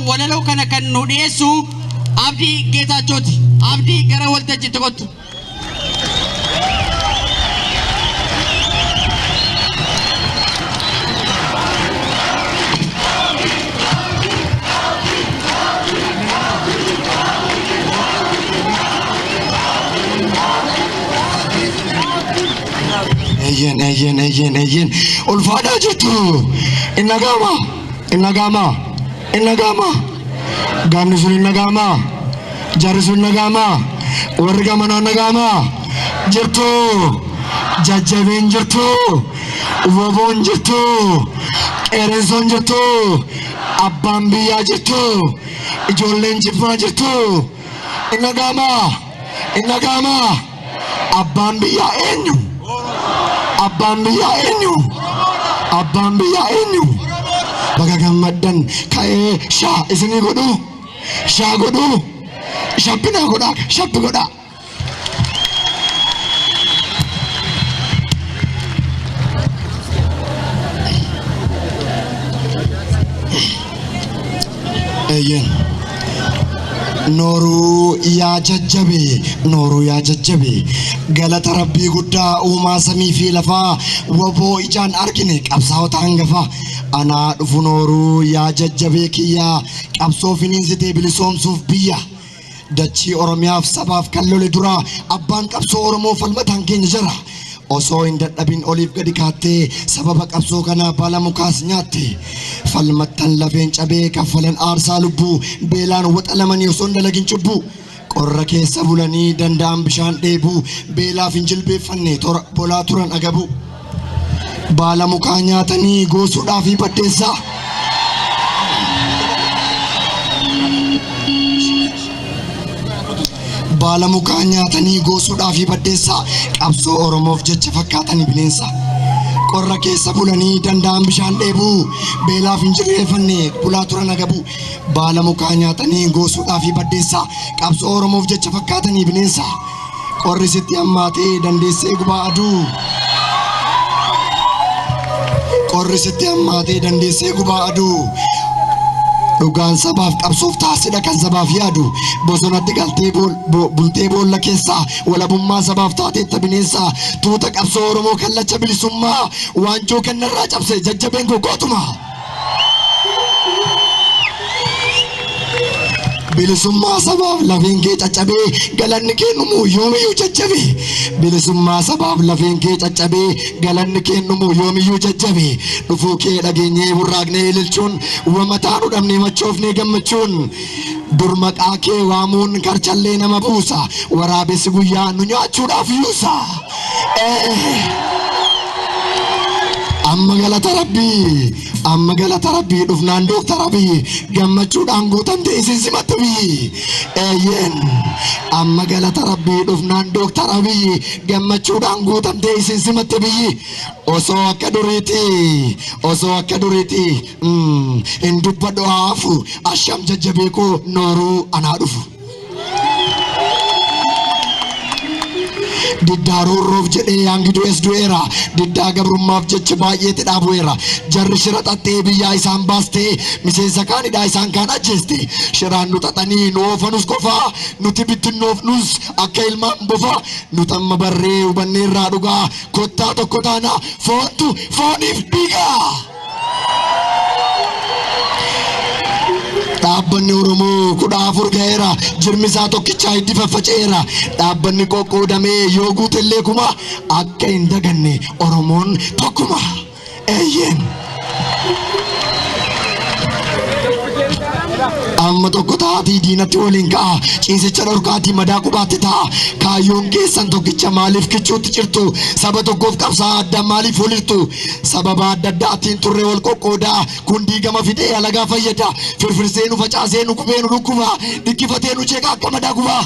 walaloo kana kan nu dhiyeessu Abdii Geetaachooti. Abdii gara waltajjiitti kottu. Ejen ulfaadha jirtu innagama gaanni sun innagama jarri sun innagama warri gamanaa innagama jirtu jajjabeen jirtu woboon jirtu qeerensoon jirtu abbaan biyyaa jirtu ijoolleen jibbaa jirtu innagama abbaan biyyaa eenyu? Abbaan biyyaa eenyu? Baga gammaddan ka'ee shaa isinii godhu shabbina godhaa shabbi godhaa. Nooruu yaa jajjabe galata rabbii guddaa uumaa samii fi lafaa waboo ijaan argine qabsaa'ota hangafa anaa dhufu nooruu yaa jajjabee kiyyaa qabsoo finiinsitee bilisoomsuuf biyya dachii Oromiyaaf sabaaf kan lole dura abbaan qabsoo Oromoo falmataan keenya jira osoo hin dadhabin oliif gadi kaattee sababa qabsoo kanaa baala mukaas nyaatte falmattan lafeen cabee kaffalan aarsaa lubbuu beelaan waxalamanii osoo hin dalagin cubbuu qorra keessa bulanii danda'an bishaan dheebuu beelaaf hin jilbeeffanne bolaa turan agabu baala mukaa nyaatanii goosuudhaa fi baddeessaa baala mukaa nyaatanii goosuudhaa fi baddeessaa qabsoo Oromoof jecha fakkaatanii bineensa qorra keessa bulanii danda'an bishaan dheebuu beelaaf hin jilbeeffanne bulaa turan agabu baala mukaa nyaatanii goosuudhaa fi baddeessaa qabsoo Oromoof jecha fakkaatanii bineensa qorri sitti hammaatee dandeessee gubaa aduu qorri sitti hammaatee dandeessee gubaa aduu dhugaan sabaaf qabsoof taasisa kan sabaaf yaadu bosonatti galtee bultee boolla keessaa walabummaa sabaaf taateetta bineensa tuuta qabsoo Oromoo kallacha bilisummaa waanjoo kennarraa cabse jajjabeen gogootuma bilisummaa sabaaf lafeen kee caccabee galanni kennumu yoomiyyuu jajjabe bilisummaa sabaaf lafeen kee caccabee galanni kennumu yoomiyyuu jajjabe dhufuu kee dhageenyee burraaqnee ililchuun wamataa nu dhabnee machoofnee gammachuun dur maqaa kee waamuun karchallee nama buusa waraabessi guyyaa nu nyaachuudhaaf yuusa amma galata rabbii dhufnaan Dooktar Abiy gammachuudhaan guutamte isin simatti biyyi amma galata rabbii dhufnaan Dooktar Abiy gammachuudhaan guutamte isin simatti biyyi osoo akka duriiti hin dubbadhu haafu asham jajjabee koo nooruu anaa dhufu diddaa roorroof jedhee yaangidu es du'eera diddaa gabrummaaf jecha baay'eetti dhaabu'eera jarri shira xaxxee biyyaa isaan baastee miseensa kaanidhaa isaan kaan ajjeeste shiraan nu xaxanii nu oofanus qofaa nuti bittinnoofnus akka ilmaan bofaa nuti amma barree hubanneerraa dhugaa kottaa tokko taana foontu fooniif dhiigaa. dhaabbanni Oromoo 14 ga'eera jirmisaa tokkichaa itti faffaca'eera dhaabbanni qoqqoodamee yoo guutellee kuma akka hin daganne Oromoon tokkuma amma tokko taatii diinatti waliin ka'a ciisicha dhorkaatii madaa qubaatti ta'a kaayyoon keessan tokkicha maaliif kichuutti cirtu saba tokkoof qabsaa adda maaliif walirtu sababa adda addaatiin turre wal qoqqoodaa kun diigama fidee alagaa fayyada firfirsee nu facaasee nu gubee nu dhukkuba dhikkifatee nu jeeqa akka madaa gubaa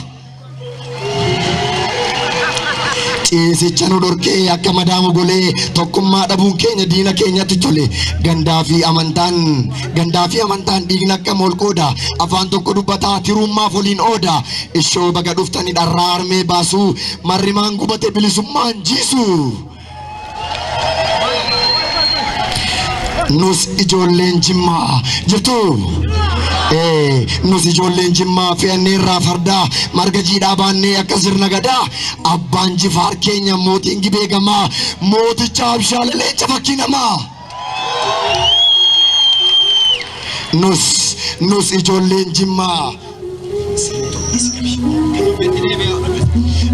ciisicha nu dhorkee akka madaamu golee tokkummaa dhabuun keenya diina keenyatti tole gandaa fi amantaan dhiigni akka molqooda afaan tokko dubbataa tirummaaf waliin ooda ishoo baga dhuftani dharraa armee baasuu marrimaan gubate bilisummaan jiisu nus ijoolleen Jimmaa jirtu Nus ijoolleen Jimmaa fe'annee irraa fardaa marga jiidhaa baannee akka sirna gadaa abbaan Jifaar keenya mootiin Gibee gamaa mooticha Abshaala leenca fakkii namaa. Nus ijoolleen Jimmaa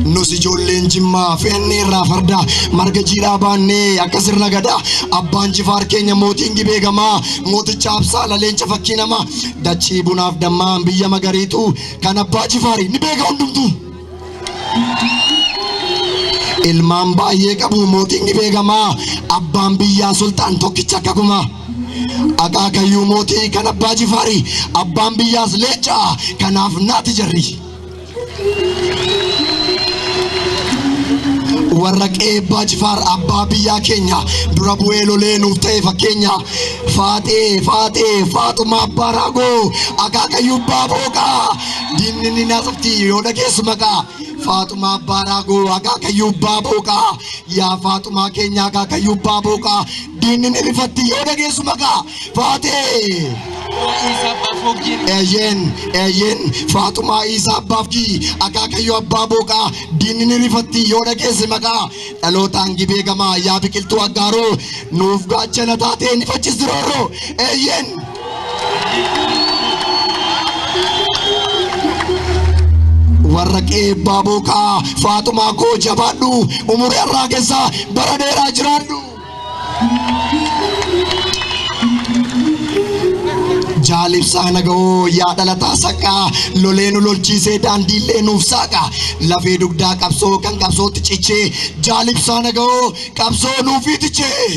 Nus ijoolleen Jimmaa fe'annee irraa fardaa marga jiidhaa baannee akka sirna gadaa abbaan Jifaar keenya mootiin Gibee gamaa mooticha Abshaala leenca fakkii namaa. Dachii bunaaf dammaan biyya magariitu kan abbaa Jifaari ni beeka hundumtu. Ilmaan baay'ee qabu mootiin Gibee gamaa abbaan biyyaa sultaan tokkicha akkuma. Akaakayyuu mootii kan abbaa Jifaari abbaan biyyaas leenca kanaaf naati jarri. Warra qeebbaa Jifaar abbaa biyyaa keenya dura bu'ee lolee nuuf ta'e fakkeenya. Faaxumaa abbaa raagoo akaakayyuu abbaa booqaa diinni ni naasofti yoo dhageessu maqaa. Faaxumaa abbaa raagoo akaakayyuu abbaa booqaa yaa Faaxumaa keenya akaakayyuu abbaa booqaa diinni ni rifatti yoo dhageessu maqaa. Eeyyen Faaxumaa Isaa abbaafki akaakayyuu abbaa booqaa diinni ni rifatti yoo dhageesse maqaa. Dhalootaan Gibee gamaa yaa biqiltuu aggaaroo nuuf gaachana taatee ni faccisi roorroo. Eeyyen warra qeebbaa booqaa Faaxumaa koo jabaadhu umurii irraa keessaa bara dheeraa jiraadhu. Jaalibsaa nagahoo yaa dhalataa saqqaa lolee nu lolchiisee daandiillee nuuf saaqa. Lafee dugdaa qabsoo kan qabsootti cichee jaalibsaa nagahoo qabsoo nuuf itichee.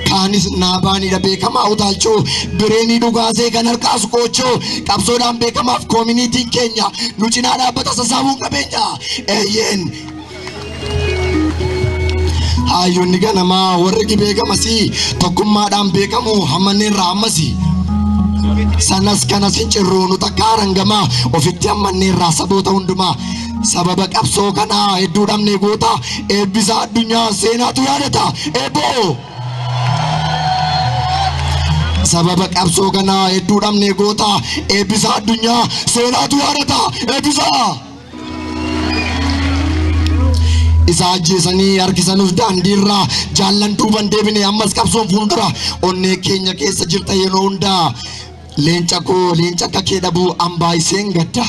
Kaanis naabaanidha beekamaa utaalchoo bireenii dhugaasee kan harkaas qoochoo qabsoodhaan beekamaaf koominiitiin keenya nu cinaa dhaabbata sassaabuun qabeenya. Eeyyeen hayyonni ganamaa warri Gibee gamasii tokkummaadhaan beekamu hammanneerraa ammasii. Sanas kanas hin cirruu nu takka harangamaa ofitti hammanneerraa saboota hundumaa. Sababa qabsoo kanaa hedduu dhabnee goota eebbisaa addunyaa seenaatu yaadata. Eebboo sababa qabsoo kanaa hedduu dhabnee goota eebbisaa addunyaa seenaatu yaadata. Eebbisaa isa ajjeesanii harkisanuus daandiirraa jaallan duuban deebine ammas qabsoon fuuldura onnee keenya keessa jirta yeroo hundaa. Leenca koo leenca akka kee dhabuu hambaa iseen gadda.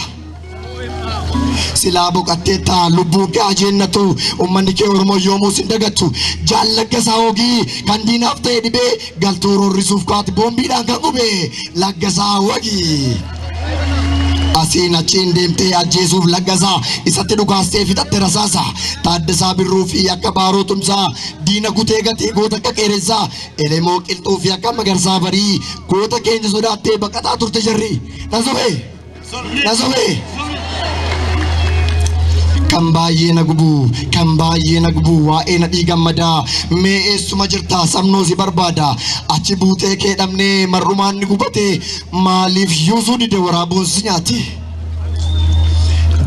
Silaa boqattee taa lubbuu kee ajeennatu ummanni kee Oromoo yoomuu sin dagattu. Jaallaggasaa hogii kan diinaaf ta'e dhibee galtuu roorrisuuf kaati boombiidhaan kan gube laggasaa wagii. Asiin achiin deemtee ajjeesuuf laggasaa isatti dhugaastee fixatte rasaasa. Taaddasaa Birruu fi akka Baaroo Tumsaa diina kutee gatee goota akka Qeerensaa Elemoo Qilxuu fi akka Magarsaa Barii goota keenya sodaattee baqataa turte jarri. Nasobee kan baay'ee na gubu waa'ee na dhiigammadaa mee eessuma jirta sabnoo si barbaada. Achi buutee kee dhabnee marrumaan ni gubate maaliif yuusuu dide waraabuun si nyaate.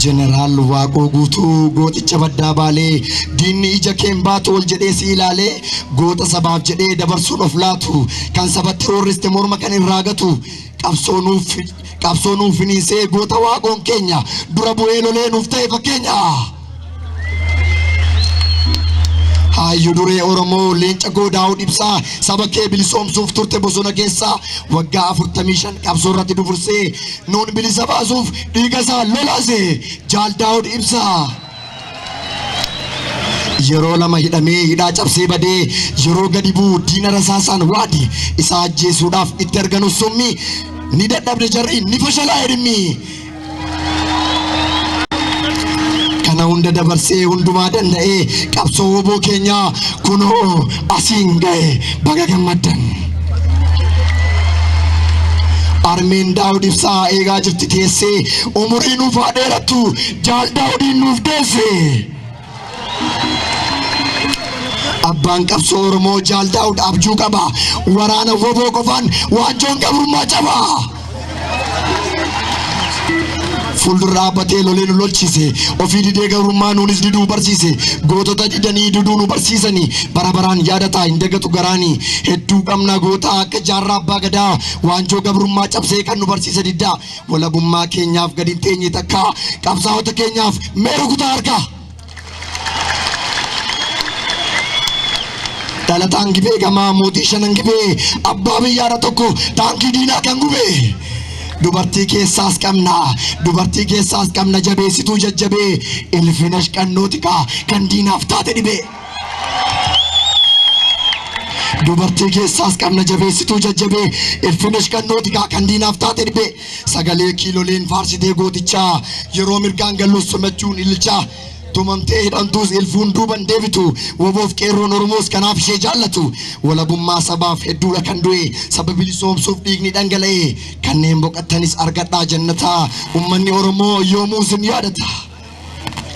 Jeneraal Waaqoo guutuu gooticha baddaa baalee diinni ija keen baatu ol jedhee si ilaalee goota sabaaf jedhee dabarsuun of laatu kan sabatti roorriste morma kan irraa gatu qabsoo nuuf finiisee goota Waaqoon keenya dura bu'ee lolee nuuf ta'e fakkeenya. Hayyuu duree Oromoo leenca Daawud Ibsaa saba kee bilisoomsuuf turte bosona keessaa waggaa 45 qabsoo irratti dufursee nuun bilisa baasuuf dhiiga isaa lolaase Jaal Daawud Ibsaa. Yeroo lama hidhamee hidhaa cabsee badee yeroo gadi bu'u diina rasaasaan waadi isaa ajjeesuudhaaf itti arganu summi ni dadhabde jarri ni fashalaa dhimmi. Kana hunda dabarsee hundumaa danda'ee qabsoo woboo keenyaa kunoo asiin ga'e baga gammaddan. Armeen Daawud Ibsaa eegaa jirti teessee umurii nuuf haa dheerattu Jaal Daawudiin nuuf deesse. Abbaan qabsoo Oromoo Jaal Daawud abjuu qaba waraana woboo qofaan waanjoon gabrummaa caba. fuuldura dhaabbatee lolee nu lolchise ofii didee gabrummaa nuunis diduu barsiise gootota didanii diduu nu barsiisanii bara baraan yaadataa hin dagatu garaanii hedduu qabna goota akka jaarraa abbaa gadaa waanjoo gabrummaa cabsee kan nu barsiisa diddaa walabummaa keenyaaf gadi hin teenye takka qabsaa'ota keenyaaf meeru kutaa harkaa. Dhalataan gibee gamaa mootii shanan gibee abbaa biyyaadha tokko taankii diinaa kan gubee. Dubartii keessaas qabna jabeessituu jajjabee ilfina qannootikaa kan diinaaf taate dhibee. Dubartii keessaas qabna jabeessituu jajjabee ilfina qannootikaa kan diinaaf taate dhibee. Sagalee kiiloleen faarsitee gootichaa yeroo mirgaan gallus somachuun ililchaa. Tumamtee hidhamtuus ilfuun duuban deebitu woboof qeerroon Oromoos kanaaf ishee jaallatu walabummaa sabaaf hedduudha kan du'e saba bilisoomsuuf dhiigni dhangala'e kanneen boqottanis argadhaa jannataa ummanni Oromoo yoomuu sin yaadata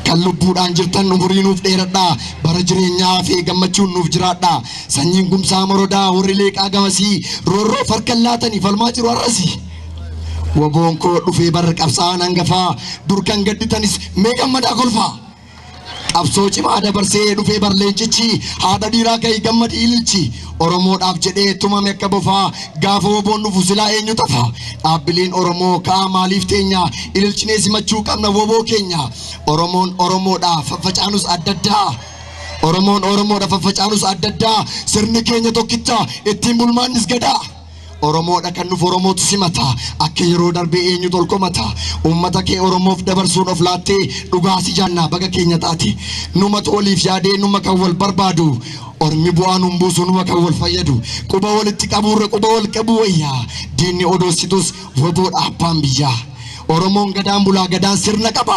kan lubbuudhaan jirtan umurii nuuf dheeradhaa bara jireenyaa fi gammachuun nuuf jiraadhaa sanyiin Gumsaa Morodaa warri Leeqaa Gamasii roorroo farkan laatanii falmaa jiru har'asii. Woboon koo dhufee barra qabsaa'aan hangafaa dur kan gadditanis mee gammadaa kolfaa. Qabsoo cimaa dabarsee dhufee barleencichi haadha dhiiraa ka'e gammadi ililchi Oromoodhaaf jedhee tumame akka bofaa gaafa woboon dhufu silaa eenyu tafa dhaabbileen Oromoo ka'aa maaliif teenya ililchinee simachuu qabna woboo keenya Oromoon Oromoodhaaf faffacaanus adda addaa Oromoon Oromoodhaaf faffacaanus adda addaa sirni keenya tokkicha ittiin bulmaannis gadaa. Oromoodha kan nuuf Oromootu simata akka yeroo darbee eenyu tolkomata ummata kee Oromoof dabarsuun of laattee dhugaasi jaannaa baga keenya taate numatu oliif yaadee numa kan wal barbaadu ormi bu'aan humbuusu numa kan wal fayyadu quba walitti qabuurra quba wal qabu wayyaa diinni odoositus woboodha abbaan biyyaa Oromoon gadaan bulaa gadaan sirna qaba.